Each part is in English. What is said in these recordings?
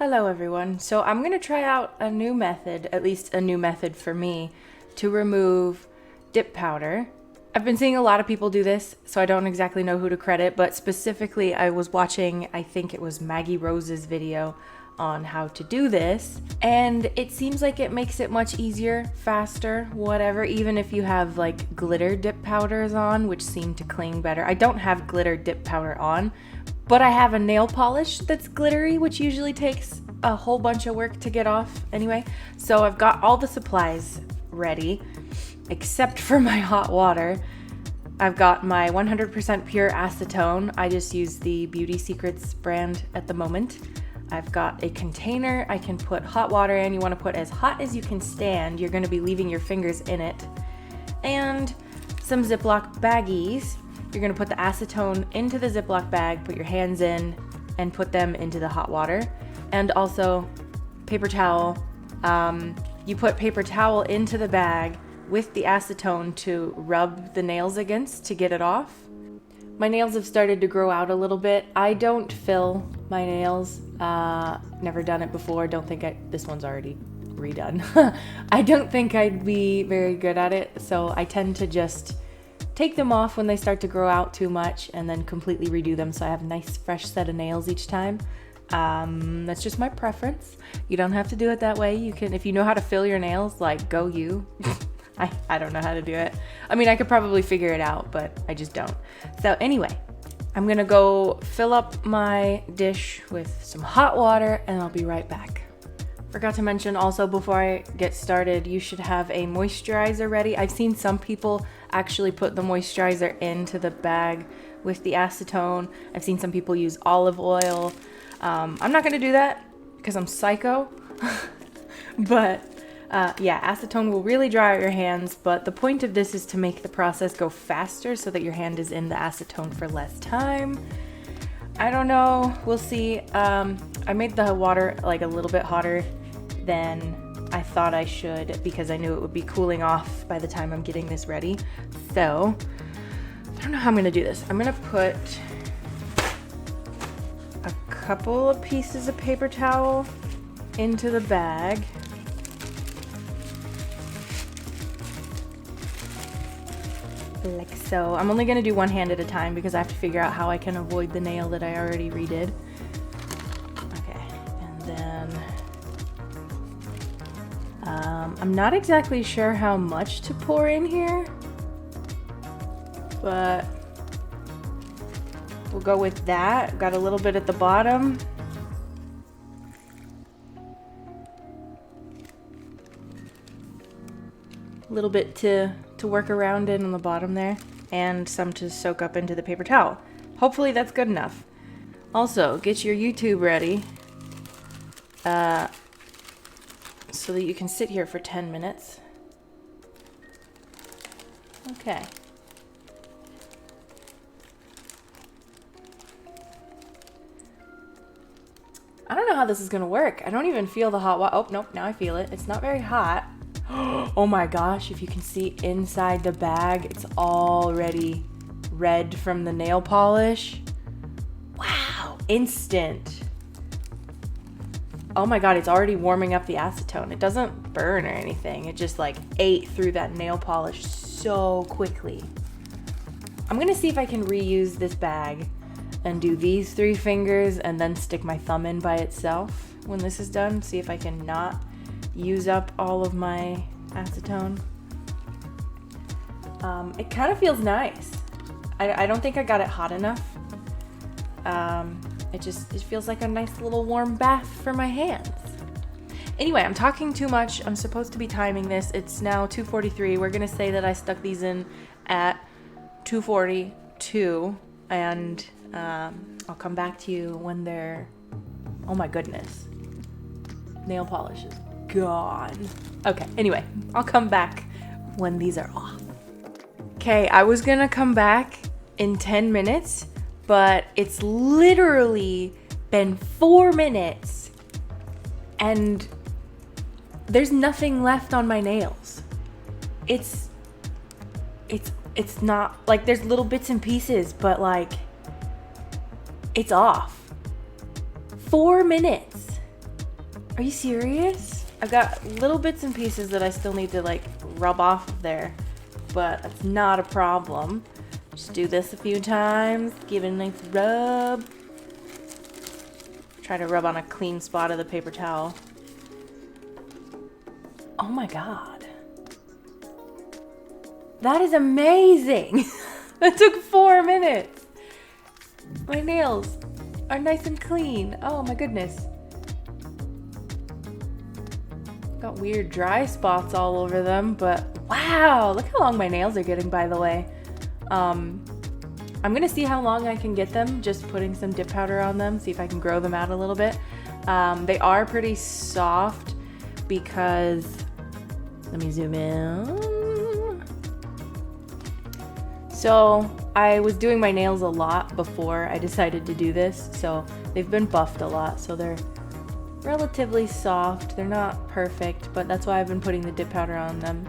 Hello everyone. So I'm going to try out a new method, at least a new method for me, to remove dip powder. I've been seeing a lot of people do this, so I don't exactly know who to credit, but specifically I was watching, I think it was Maggie Rose's video on how to do this, and it seems like it makes it much easier, faster, whatever, even if you have like glitter dip powders on, which seem to cling better. I don't have glitter dip powder on, but I have a nail polish that's glittery, which usually takes a whole bunch of work to get off anyway. So I've got all the supplies ready, except for my hot water. I've got my 100% pure acetone. I just use the Beauty Secrets brand at the moment. I've got a container I can put hot water in. You want to put as hot as you can stand. You're going to be leaving your fingers in it. And some Ziploc baggies. You're going to put the acetone into the Ziploc bag, put your hands in, and put them into the hot water. And also paper towel. You put paper towel into the bag with the acetone to rub the nails against to get it off. My nails have started to grow out a little bit. I don't fill my nails. Never done it before. Don't think this one's already redone. I don't think I'd be very good at it, so I tend to just take them off when they start to grow out too much and then completely redo them so I have a nice fresh set of nails each time. That's just my preference. You don't have to do it that way. You can, if you know how to fill your nails, like, go you. I don't know how to do it. I mean, I could probably figure it out, but I just don't. So anyway, I'm gonna go fill up my dish with some hot water and I'll be right back. Forgot to mention also, before I get started, you should have a moisturizer ready. I've seen some people actually put the moisturizer into the bag with the acetone. I've seen some people use olive oil. I'm not gonna do that because I'm psycho. But yeah, acetone will really dry out your hands, but the point of this is to make the process go faster so that your hand is in the acetone for less time. I don't know, we'll see. I made the water like a little bit hotter than I thought I should because I knew it would be cooling off by the time I'm getting this ready. So I don't know how I'm gonna do this. I'm gonna put a couple of pieces of paper towel into the bag. Like so. I'm only gonna do one hand at a time because I have to figure out how I can avoid the nail that I already redid. Okay, and then I'm not exactly sure how much to pour in here, but we'll go with that. Got a little bit at the bottom. A little bit to work around in on the bottom there, and some to soak up into the paper towel. Hopefully that's good enough. Also, get your YouTube ready so that you can sit here for 10 minutes. Okay. I don't know how this is gonna work. I don't even feel the hot water. Oh, nope, now I feel it. It's not very hot. Oh my gosh, if you can see inside the bag, it's already red from the nail polish. Wow, instant. Oh my god, it's already warming up the acetone. It doesn't burn or anything. It just like ate through that nail polish so quickly. I'm gonna see if I can reuse this bag and do these 3 fingers and then stick my thumb in by itself when this is done. See if I can not use up all of my acetone. It kind of feels nice. I don't think I got it hot enough. It feels like a nice little warm bath for my hands. Anyway, I'm talking too much. I'm supposed to be timing this. It's now 2:43. We're gonna say that I stuck these in at 2:42, and I'll come back to you when they're, oh my goodness, nail polish is gone. Okay, anyway, I'll come back when these are off. Okay, I was gonna come back in 10 minutes, but it's literally been 4 minutes and there's nothing left on my nails. It's not, like, there's little bits and pieces, but like, it's off. 4 minutes. Are you serious? I've got little bits and pieces that I still need to like rub off of there, but that's not a problem. Just do this a few times, give it a nice rub. Try to rub on a clean spot of the paper towel. Oh my God. That is amazing. That took 4 minutes. My nails are nice and clean. Oh my goodness. Got weird dry spots all over them, but wow, look how long my nails are getting, by the way. I'm gonna see how long I can get them just putting some dip powder on them, see if I can grow them out a little bit. They are pretty soft because, let me zoom in. So I was doing my nails a lot before I decided to do this, so they've been buffed a lot, so they're relatively soft. They're not perfect, but that's why I've been putting the dip powder on them.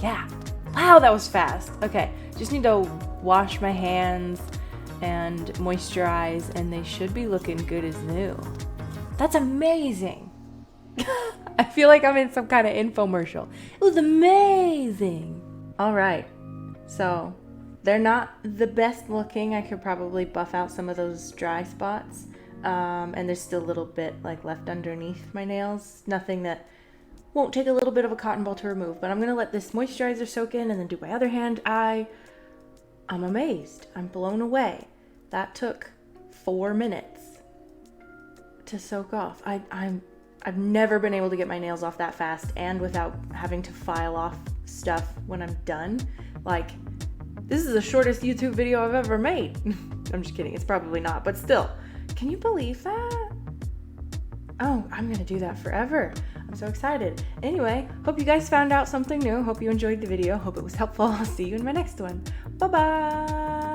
Yeah. Wow, that was fast. Okay, just need to wash my hands and moisturize, and they should be looking good as new. That's amazing. I feel like I'm in some kind of infomercial. It was amazing. All right, so they're not the best looking. I could probably buff out some of those dry spots. And there's still a little bit like left underneath my nails. Nothing that won't take a little bit of a cotton ball to remove, but I'm gonna let this moisturizer soak in and then do my other hand. I'm amazed. I'm blown away. That took 4 minutes to soak off. I've never been able to get my nails off that fast and without having to file off stuff when I'm done. Like, this is the shortest YouTube video I've ever made. I'm just kidding. It's probably not, but still. Can you believe that? Oh, I'm gonna do that forever. I'm so excited. Anyway, hope you guys found out something new. Hope you enjoyed the video. Hope it was helpful. I'll see you in my next one. Bye-bye.